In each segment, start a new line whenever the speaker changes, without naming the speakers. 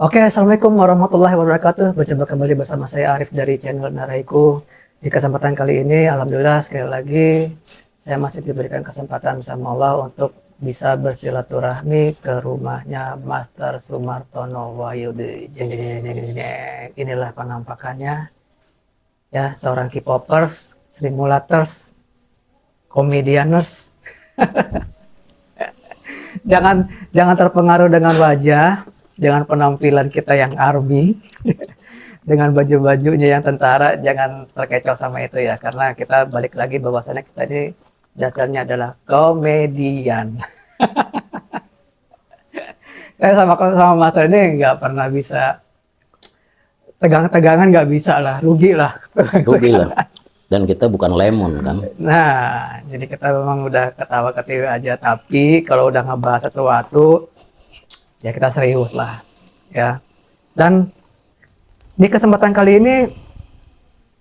Oke, Assalamualaikum warahmatullahi wabarakatuh. Berjumpa kembali bersama saya Arif dari channel Naraiku. Di kesempatan kali ini, alhamdulillah sekali lagi saya masih diberikan kesempatan sama Allah untuk bisa bersilaturahmi ke rumahnya Master Sumartono Wahyudi. Jeng, jeng, jeng, jeng, jeng, jeng. Inilah penampakannya, ya, seorang K-popers, simulators, komedianers. Jangan terpengaruh dengan wajah, dengan penampilan kita yang army, dengan baju-bajunya yang tentara. Jangan terkecoh sama itu ya, karena kita balik lagi bahwasannya kita ini dasarnya adalah komedian. Saya sama Mas ini nggak pernah bisa tegang-tegangan, nggak bisa lah, rugi lah.
Rugi lah. Dan kita bukan lemon kan.
Nah, jadi kita memang udah ketawa-ketiwi aja, tapi kalau udah ngebahas sesuatu ya kita serius lah ya. Dan di kesempatan kali ini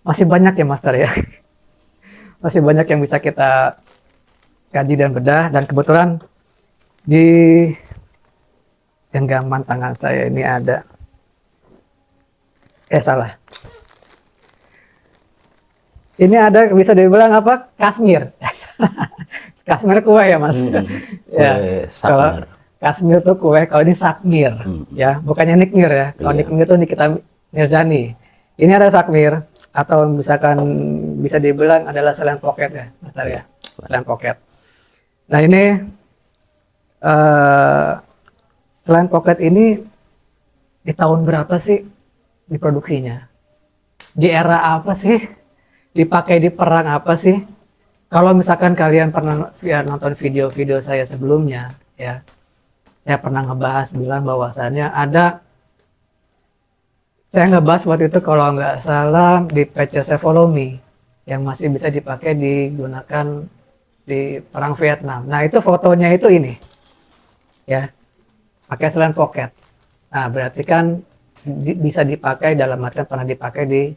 masih banyak ya Master ya. Masih banyak yang bisa kita kaji dan bedah, dan kebetulan di genggaman tangan saya ini ada salah. Ini ada, bisa dibilang apa? Kasmir. Kasmir kue ya Mas. Ya, kalau Kasmir tuh kue, kalau ini sakmir, ya, bukannya nikmir ya. Kalau nikmir tuh Nikita Mirzani. Ini ada sakmir, atau misalkan bisa dibilang adalah selain pocket ya, bentar ya, selain pocket. Nah ini selain pocket ini di tahun berapa sih diproduksinya? Di era apa sih? Dipakai di perang apa sih? Kalau misalkan kalian pernah ya, nonton video-video saya sebelumnya ya, saya pernah ngebahas bilang bahwasannya ada, saya ngebahas waktu itu kalau nggak salah di PCC Follow Me yang masih bisa dipakai digunakan di perang Vietnam. Nah itu fotonya itu ini ya, pakai selain pocket. Nah berarti kan bisa dipakai, dalam artian pernah dipakai di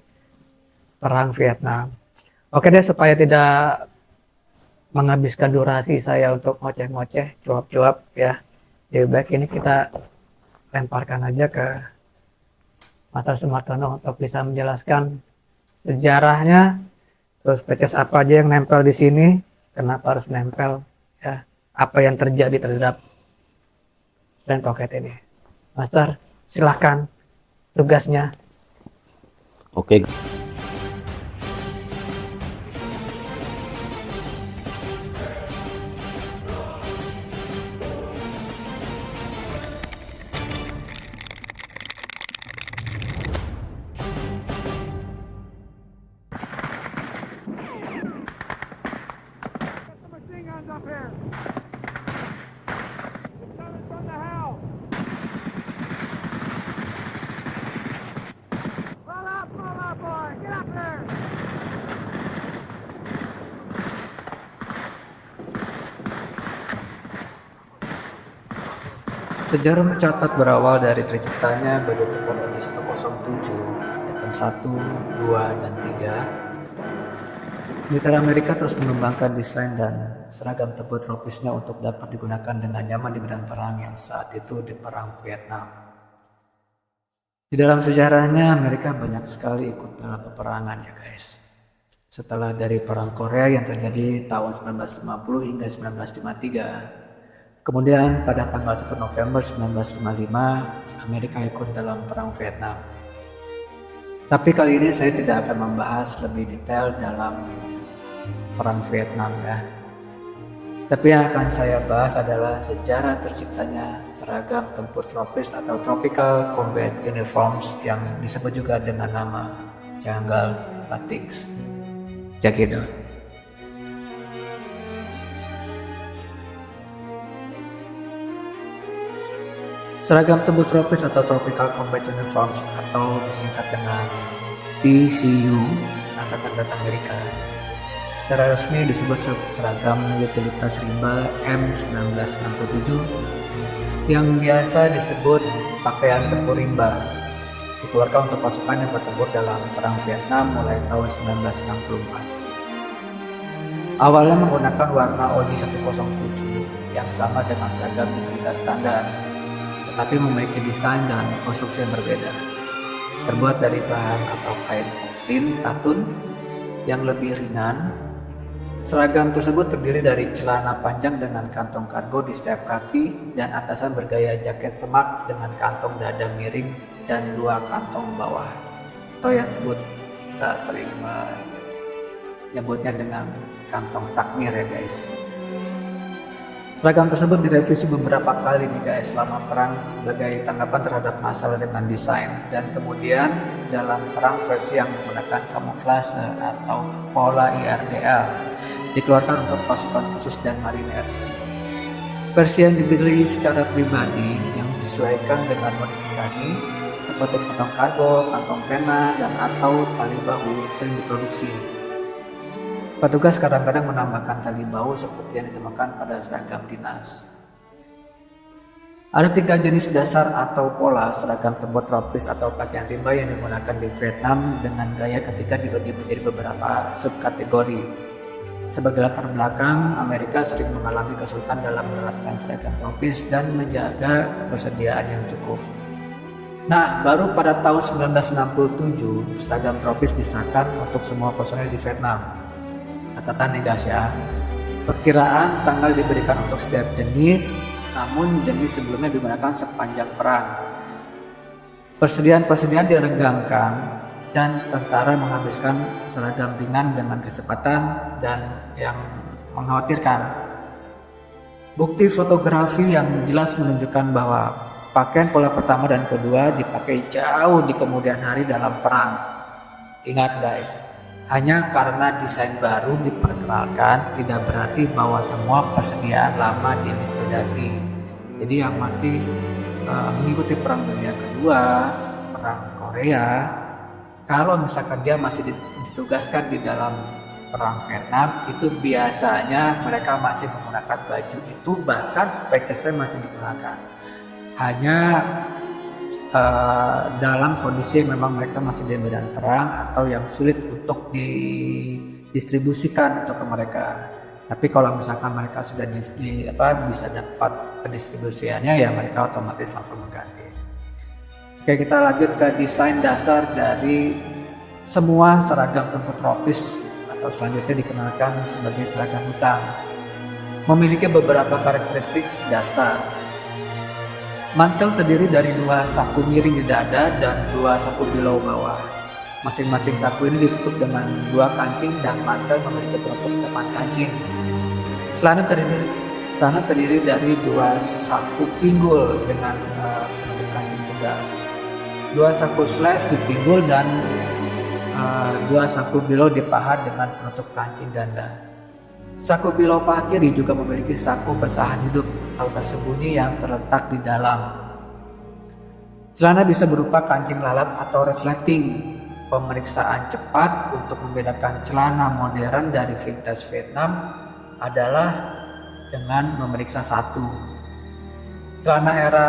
perang Vietnam. Oke deh, supaya tidak menghabiskan durasi saya untuk ngoceh-ngoceh, cuap-cuap ya, lebih baik ini kita lemparkan aja ke Master Sumartono untuk bisa menjelaskan sejarahnya, terus peces apa aja yang nempel di sini, kenapa harus nempel, ya, apa yang terjadi terhadap dan pocket ini. Master, silahkan tugasnya.
Oke.
Sejarah mencatat berawal dari terciptanya baju tempur Oji 107, Titan 1, 2, dan 3. Militer Amerika terus mengembangkan desain dan seragam tempur tropisnya untuk dapat digunakan dengan nyaman di medan perang yang saat itu di perang Vietnam. Di dalam sejarahnya, Amerika banyak sekali ikut dalam peperangan ya guys. Setelah dari perang Korea yang terjadi tahun 1950 hingga 1953. Kemudian pada tanggal 1 November 1955, Amerika ikut dalam perang Vietnam. Tapi kali ini saya tidak akan membahas lebih detail dalam perang Vietnam ya. Tapi yang akan saya bahas adalah sejarah terciptanya seragam tempur tropis atau Tropical Combat Uniforms yang disebut juga dengan nama Jungle Fatigues. Check it out. Seragam tempur tropis atau Tropical Combat Uniforms atau disingkat dengan TCU, Angkatan Darat Amerika, secara resmi disebut seragam utilitas rimba M1967 yang biasa disebut pakaian tempur rimba, dikeluarkan untuk pasukan yang bertempur dalam perang Vietnam mulai tahun 1964. Awalnya menggunakan warna Oji 107 yang sama dengan seragam utilitas standar. tapi memiliki desain dan konstruksi yang berbeda. Terbuat dari bahan atau kain poplin katun yang lebih ringan, seragam tersebut terdiri dari celana panjang dengan kantong kargo di setiap kaki dan atasan bergaya jaket semak dengan kantong dada miring dan 2 kantong bawah, atau yang kita sering menyebutnya dengan kantong sakmir ya guys. Seragam tersebut direvisi beberapa kali nih guys selama perang sebagai tanggapan terhadap masalah dengan desain, dan kemudian dalam perang versi yang menggunakan kamuflase atau pola IRDL dikeluarkan untuk pasukan khusus dan mariner. Versi yang dibeli secara pribadi yang disesuaikan dengan modifikasi seperti kantong kargo, kantong pena, dan atau tali bahu sering diproduksi. Petugas kadang-kadang menambahkan tali bahu seperti yang ditemukan pada seragam dinas. Ada 3 jenis dasar atau pola seragam terbuat tropis atau pakaian rimba yang digunakan di Vietnam dengan gaya ketika dibagi menjadi beberapa subkategori. Sebagai latar belakang, Amerika sering mengalami kesulitan dalam menerapkan seragam tropis dan menjaga persediaan yang cukup. Nah, baru pada tahun 1967 seragam tropis disahkan untuk semua personel di Vietnam. Catatan nih guys ya, perkiraan tanggal diberikan untuk setiap jenis, namun jenis sebelumnya digunakan sepanjang perang. Persediaan direnggangkan dan tentara menghabiskan seragam ringan dengan kecepatan dan yang mengkhawatirkan. Bukti fotografi yang jelas menunjukkan bahwa pakaian pola pertama dan kedua dipakai jauh di kemudian hari dalam perang. Ingat guys, hanya karena desain baru diperkenalkan tidak berarti bahwa semua persediaan lama dilikuidasi. Jadi yang masih mengikuti perang dunia kedua, perang Korea, kalau misalkan dia masih ditugaskan di dalam perang Vietnam, itu biasanya mereka masih menggunakan baju itu, bahkan pecesnya masih digunakan. Hanya dalam kondisi yang memang mereka masih di medan perang atau yang sulit untuk didistribusikan untuk ke mereka. Tapi kalau misalkan mereka sudah bisa dapat pendistribusiannya, ya mereka otomatis langsung mengganti. Oke, kita lanjut ke desain dasar dari semua seragam tempur tropis atau selanjutnya dikenalkan sebagai seragam hutan. Memiliki beberapa karakteristik dasar. Mantel terdiri dari 2 saku miring di dada dan 2 saku below bawah. Masing-masing saku ini ditutup dengan 2 kancing dan mantel memiliki penutup depan kancing. Celana terdiri dari 2 saku pinggul dengan penutup kancing tunggal. 2 saku slash di pinggul dan 2 saku below di paha dengan penutup kancing dada. Saku below paha kiri juga memiliki saku bertahan hidup atau tersembunyi yang terletak di dalam. Celana bisa berupa kancing lalat atau resleting. Pemeriksaan cepat untuk membedakan celana modern dari vintage Vietnam adalah dengan memeriksa satu. Celana era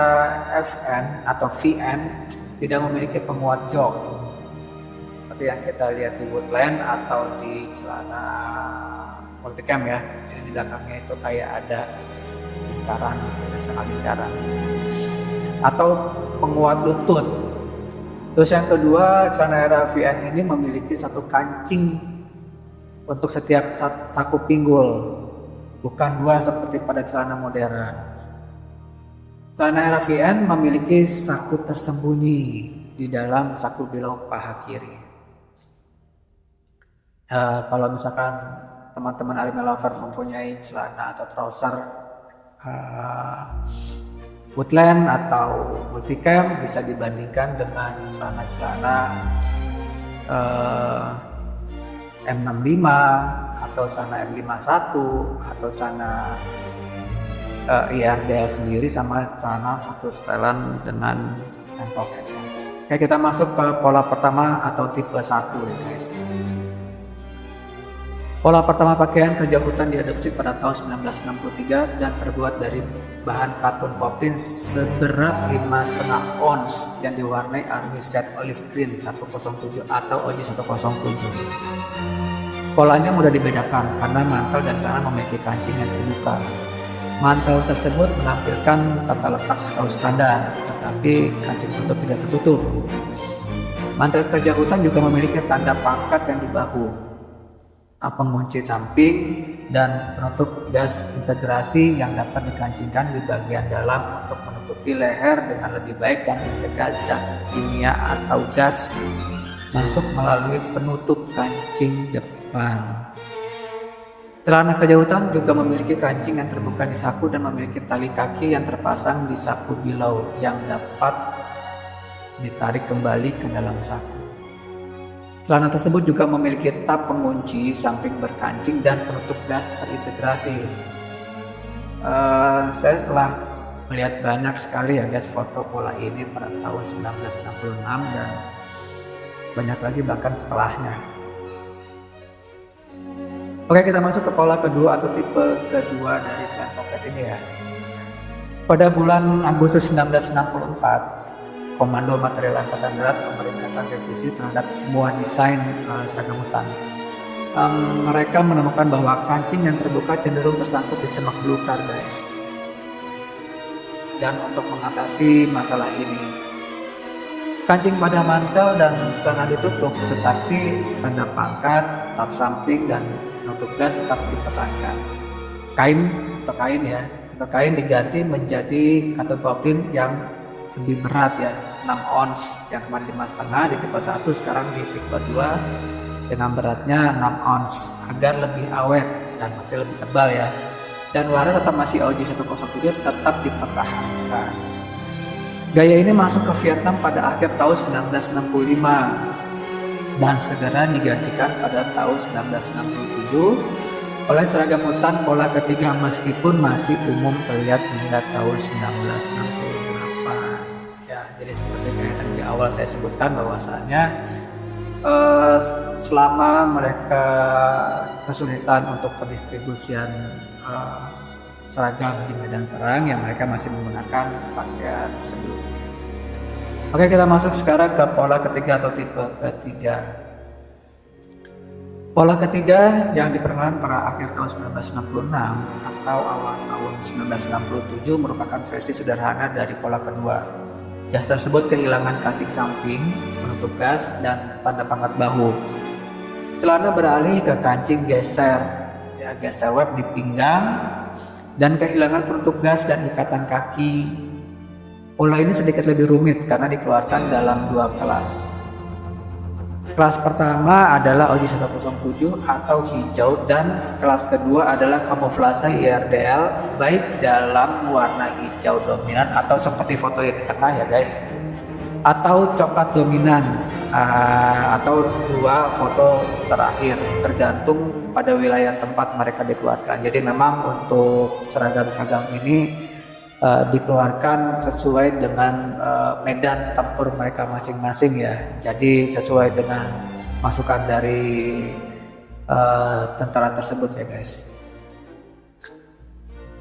FN atau VN tidak memiliki penguat jok seperti yang kita lihat di Woodland atau di celana multicam ya. Jadi di belakangnya itu kayak ada lingkaran, setengah lingkaran atau penguat lutut. Terus yang kedua, celana era VN ini memiliki 1 kancing untuk setiap saku pinggul, bukan 2 seperti pada celana modern. Celana era VN memiliki saku tersembunyi di dalam saku below paha kiri. Kalau misalkan teman-teman Army Lover mempunyai celana atau trouser Woodland atau multicam, bisa dibandingkan dengan celana-celana M65 atau celana M51 atau celana IRDL sendiri sama celana satu setelan dengan hand pocket. Oke, kita masuk ke pola pertama atau tipe 1 ya guys. Pola pertama pakaian kerja hutan diadopsi pada tahun 1963 dan terbuat dari bahan katun poplin seberat 5,5 ons yang diwarnai Army Shade Olive Green 107 atau OJ 107. Polanya mudah dibedakan karena mantel dan celana memiliki kancing yang terbuka. Mantel tersebut menampilkan tata letak selalu standar, tetapi kancing penutup tidak tertutup. Mantel kerja hutan juga memiliki tanda pangkat yang di bahu, pengunci samping, dan penutup gas integrasi yang dapat dikancingkan di bagian dalam untuk menutupi leher dengan lebih baik dan mencegah zat kimia atau gas masuk melalui penutup kancing depan. Celana kerja hutan juga memiliki kancing yang terbuka di saku dan memiliki tali kaki yang terpasang di saku bilau yang dapat ditarik kembali ke dalam saku. Celana tersebut juga memiliki tab pengunci samping berkancing dan penutup gas terintegrasi. Saya telah melihat banyak sekali ya guys foto pola ini pada tahun 1966 dan banyak lagi bahkan setelahnya. Oke, kita masuk ke pola kedua atau tipe kedua dari selain pocket ini ya. Pada bulan Agustus 1964, Komando Material Angkatan Darat memerintahkan revisi terhadap semua desain seragam hutan. Mereka menemukan bahwa kancing yang terbuka cenderung tersangkut di semak belukar guys. Dan untuk mengatasi masalah ini, kancing pada mantel dan celana ditutup, tetapi tanda pangkat, tab samping, dan penutup gas tetap dipertahankan. Kain diganti menjadi katun poplin yang lebih berat ya, 6 ons yang kemarin 5,5 di tipe 1, sekarang di tipe 2 dengan beratnya 6 ons agar lebih awet dan masih lebih tebal ya. Dan warna tetap masih OG107 tetap dipertahankan. Gaya ini masuk ke Vietnam pada akhir tahun 1965 dan segera digantikan pada tahun 1967 oleh seragam hutan pola ketiga meskipun masih umum terlihat hingga tahun 1968. Ya, jadi seperti yang tadi di awal saya sebutkan bahwasanya selama mereka kesulitan untuk pendistribusian seragam di medan perang, ya mereka masih menggunakan pakaian sebelumnya. Oke, kita masuk sekarang ke pola ketiga atau tipe ketiga. Pola ketiga yang diperkenalkan pada akhir tahun 1966 atau awal tahun 1967 merupakan versi sederhana dari pola kedua. Jas tersebut kehilangan kancing samping, penutup gas, dan tanda pangkat bahu. Celana beralih ke kancing geser web di pinggang, dan kehilangan penutup gas dan ikatan kaki. Pola ini sedikit lebih rumit karena dikeluarkan dalam 2 kelas. Kelas pertama adalah OG107 atau hijau dan kelas kedua adalah kamuflase IRDL baik dalam warna hijau dominan atau seperti foto yang di tengah ya guys, atau coklat dominan atau 2 foto terakhir tergantung pada wilayah tempat mereka dikeluarkan. Jadi memang untuk seragam-seragam ini dikeluarkan sesuai dengan medan tempur mereka masing-masing ya. Jadi sesuai dengan masukan dari tentara tersebut ya guys.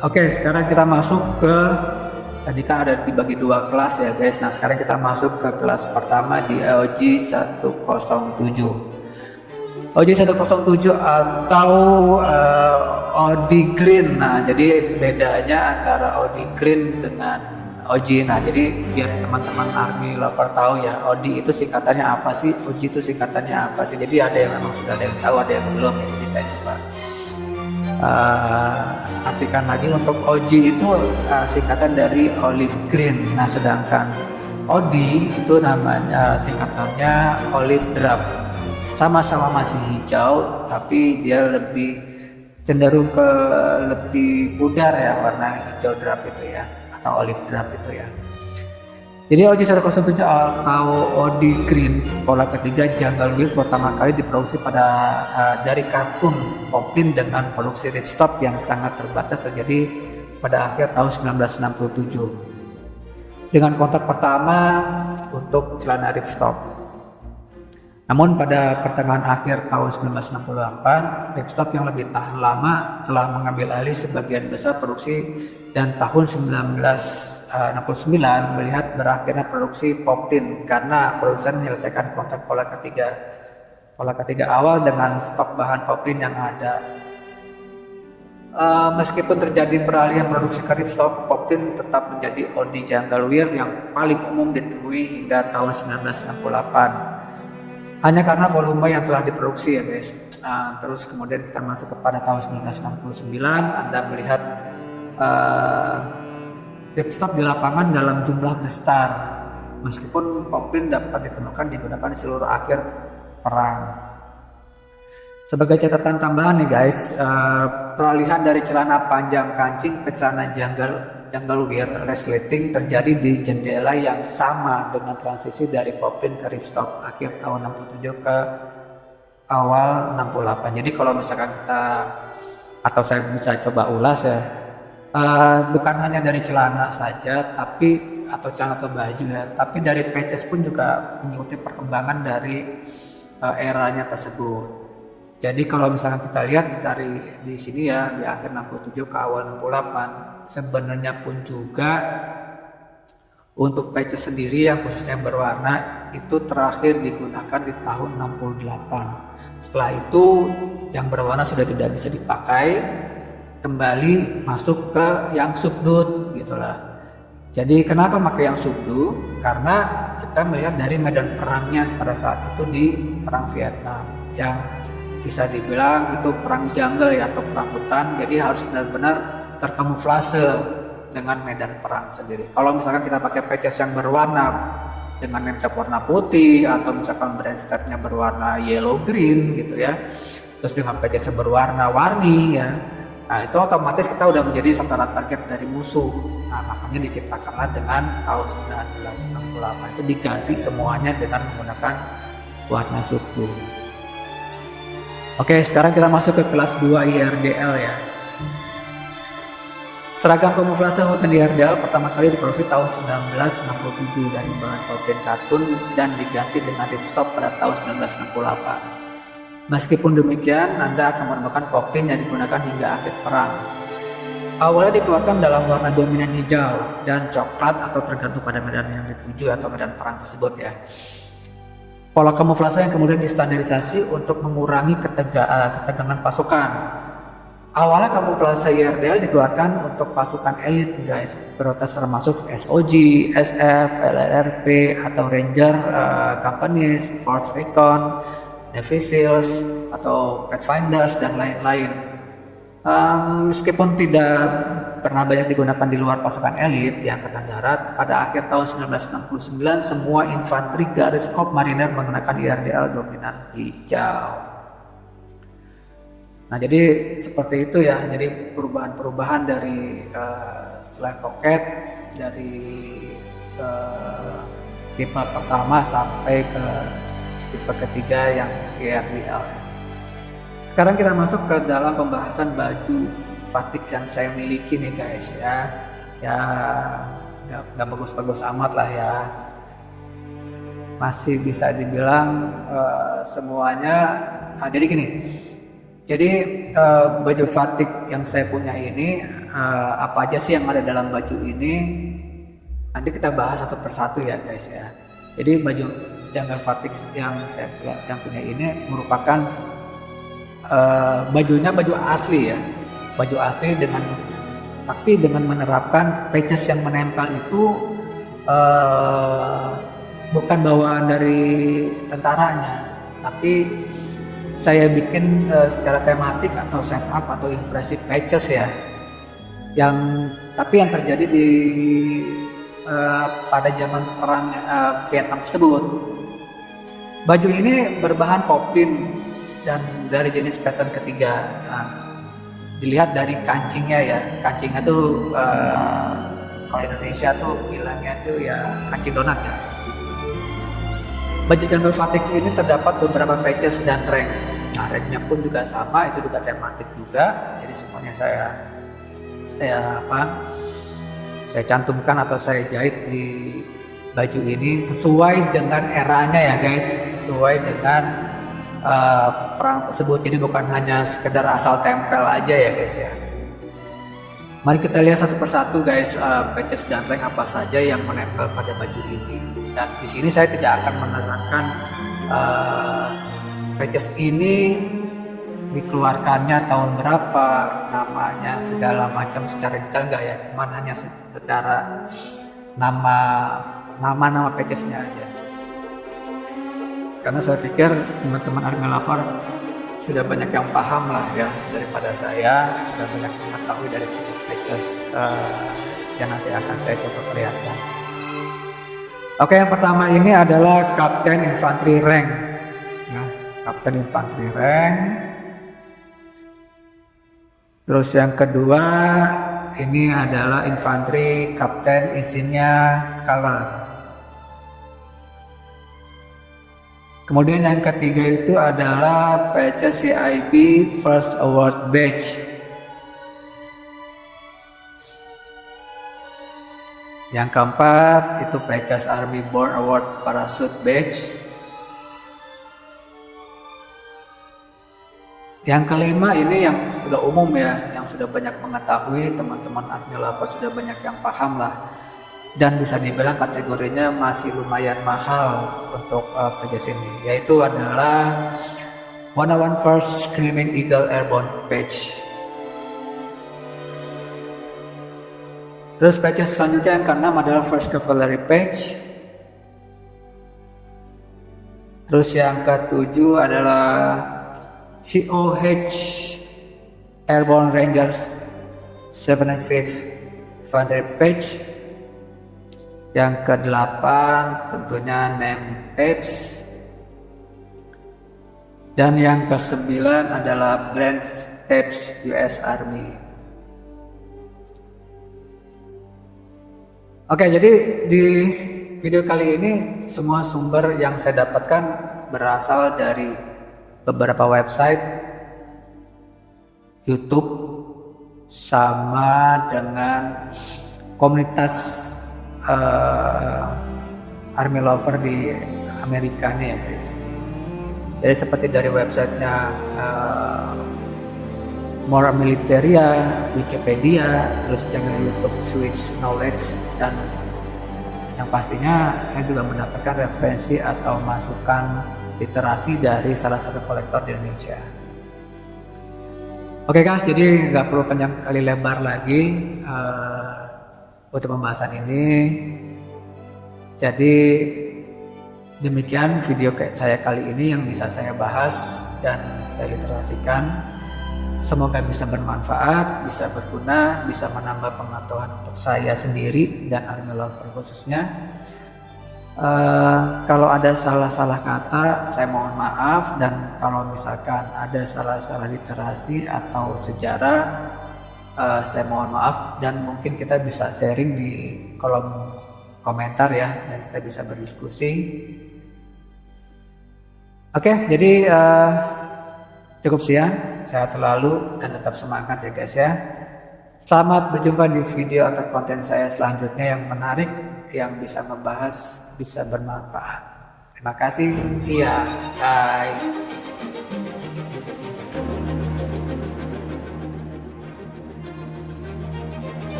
Oke, sekarang kita masuk ke, tadi kan ada dibagi 2 kelas ya guys. Nah sekarang kita masuk ke kelas pertama di OG107. OG107 atau OD Green. Nah, jadi bedanya antara OD Green dengan OG. Nah, jadi biar teman-teman Army lover tahu ya, OD itu singkatannya apa sih, OG itu singkatannya apa sih. Jadi ada yang memang sudah ada yang tahu, ada yang belum ya. Jadi saya coba artikan lagi. Untuk OG itu singkatan dari olive green. Nah, sedangkan OD itu namanya singkatannya olive drab. Sama-sama masih hijau, tapi dia lebih cenderung ke lebih pudar ya, warna hijau drab itu ya, atau olive drab itu ya. Jadi OG107 atau OD Green pola ketiga Jungle Wheel pertama kali diproduksi dari kartun poplin dengan produksi ripstop yang sangat terbatas terjadi pada akhir tahun 1967 dengan kontrak pertama untuk celana ripstop. Namun pada pertengahan akhir tahun 1968, ripstop yang lebih tahan lama telah mengambil alih sebagian besar produksi, dan tahun 1969 melihat berakhirnya produksi poplin karena produsen menyelesaikan kontrak pola ketiga awal dengan stok bahan poplin yang ada. Meskipun terjadi peralihan produksi ke ripstop, Poplin tetap menjadi Audi jungle wear yang paling umum ditemui hingga tahun 1968. Hanya karena volume yang telah diproduksi ya guys. Terus kemudian kita masuk kepada tahun 1969, Anda melihat ripstop di lapangan dalam jumlah besar. Meskipun Poplin dapat ditemukan digunakan di seluruh akhir perang. Sebagai catatan tambahan nih guys, peralihan dari celana panjang kancing ke celana jungle wear resleting terjadi di jendela yang sama dengan transisi dari Poplin ke ripstop akhir tahun 67 ke awal 68. Jadi kalau misalkan kita, atau saya bisa coba ulas ya, bukan hanya dari celana saja, tapi atau celana atau baju ya, tapi dari patches pun juga mengikuti perkembangan dari eranya tersebut. Jadi kalau misalkan kita lihat dari di sini ya, di akhir 67 ke awal 68, sebenarnya pun juga untuk patches sendiri yang khususnya berwarna itu terakhir digunakan di tahun 68. Setelah itu yang berwarna sudah tidak bisa dipakai, kembali masuk ke yang subdued gitulah. Jadi kenapa pakai yang subdued? Karena kita melihat dari medan perangnya pada saat itu di perang Vietnam yang bisa dibilang itu perang jungle ya, atau perang hutan. Jadi harus benar-benar terkamuflase dengan medan perang sendiri. Kalau misalkan kita pakai patches yang berwarna dengan name tag warna putih, atau misalkan brand strapnya berwarna yellow green gitu ya, terus dengan patches yang berwarna warni ya, nah itu otomatis kita udah menjadi sasaran target dari musuh. Nah makanya diciptakanlah dengan tahun 1968 itu diganti semuanya dengan menggunakan warna subdued. Oke, sekarang kita masuk ke kelas 2 IRDL ya. Seragam kamuflase hutan IRDL pertama kali diproduksi tahun 1967 dari bahan Poplin katun dan diganti dengan ripstop pada tahun 1968. Meskipun demikian, Anda akan menemukan Poplin yang digunakan hingga akhir perang. Awalnya dikeluarkan dalam warna dominan hijau dan coklat atau tergantung pada medan yang dituju atau medan perang tersebut ya. Pola kamuflase yang kemudian distandarisasi untuk mengurangi ketegangan pasukan. Awalnya kamuflase IRDL dikeluarkan untuk pasukan elit guys, prioritas termasuk SOG, SF, LRRP atau Ranger Companies, Force Recon, Navy Seals atau Pathfinders dan lain-lain. Meskipun tidak pernah banyak digunakan di luar pasukan elit di Angkatan Darat, pada akhir tahun 1969 semua infanteri garis kop mariner menggunakan IRDL dominan hijau. Nah jadi seperti itu ya, jadi perubahan-perubahan dari selain pocket dari tipe pertama sampai ke tipe ketiga yang IRDL. Sekarang kita masuk ke dalam pembahasan baju batik yang saya miliki nih guys ya. Ya nggak bagus-bagus amat lah ya. Masih bisa dibilang semuanya. Nah, jadi gini. Jadi baju batik yang saya punya ini apa aja sih yang ada dalam baju ini? Nanti kita bahas satu persatu ya guys ya. Jadi baju jungle batik yang saya punya ini merupakan bajunya baju asli ya, baju asli tapi dengan menerapkan patches yang menempel itu bukan bawaan dari tentaranya, tapi saya bikin secara tematik atau setup atau impresif patches ya, yang terjadi di pada zaman perang Vietnam tersebut. Baju ini berbahan Poplin dan dari jenis pattern ketiga. Nah, dilihat dari kancingnya ya, kancingnya tuh kalau Indonesia tuh bilangnya tuh ya kancing donat ya. Baju jungle batik ini terdapat beberapa patches dan rank. Nah ranknya pun juga sama, itu juga tematik juga. Jadi semuanya saya cantumkan atau saya jahit di baju ini sesuai dengan eranya ya guys, sesuai dengan perang tersebut. Jadi bukan hanya sekedar asal tempel aja ya guys ya. Mari kita lihat satu persatu guys, patches dan rank apa saja yang menempel pada baju ini. Dan di sini saya tidak akan menerangkan patches ini dikeluarkannya tahun berapa, namanya segala macam secara detail enggak ya, cuman hanya secara nama package-nya aja. Karena saya pikir teman-teman Army Lover sudah banyak yang paham lah ya daripada saya, sudah banyak mengetahui dari package yang nanti akan saya coba perlihatkan. Oke, yang pertama ini adalah Captain Infantry Rank. Ya, Captain Infantry Rank. Terus yang kedua ini adalah Infantry Captain Insignia Color. Kemudian yang ketiga itu adalah PCCIB First Award Badge. Yang keempat itu PCS Army Born Award Parachute Badge. Yang kelima ini yang sudah umum ya, yang sudah banyak mengetahui, teman-teman Army Lover sudah banyak yang paham lah. Dan bisa dibilang kategorinya masih lumayan mahal untuk PCS ini, yaitu adalah 101 First Screaming Eagle Airborne Badge. Terus PCS selanjutnya yang keenam adalah First Cavalry Badge. Terus yang ketujuh adalah COH Airborne Rangers 75th Infantry Badge. Yang ke-8 tentunya Name Tabs. Dan yang ke-9 adalah Brand Tabs US Army. Oke, jadi di video kali ini semua sumber yang saya dapatkan berasal dari beberapa website, YouTube, sama dengan komunitas Army Lover di Amerika nih ya guys. Jadi seperti dari websitenya More Militaria, Wikipedia, terus channel YouTube Swiss Knowledge, dan yang pastinya saya juga mendapatkan referensi atau masukan literasi dari salah satu kolektor di Indonesia. Oke guys, jadi nggak perlu panjang kali lebar lagi untuk pembahasan ini. Jadi demikian video saya kali ini yang bisa saya bahas dan saya literasikan. Semoga bisa bermanfaat, bisa berguna, bisa menambah pengetahuan untuk saya sendiri dan Army Lover khususnya. Kalau ada salah-salah kata, saya mohon maaf, dan kalau misalkan ada salah-salah literasi atau sejarah, saya mohon maaf, dan mungkin kita bisa sharing di kolom komentar ya, dan kita bisa berdiskusi. Oke, jadi cukup sekian, sehat selalu dan tetap semangat ya guys ya. Selamat berjumpa di video atau konten saya selanjutnya yang menarik, yang bisa membahas, bisa bermanfaat. Terima kasih, see ya, bye.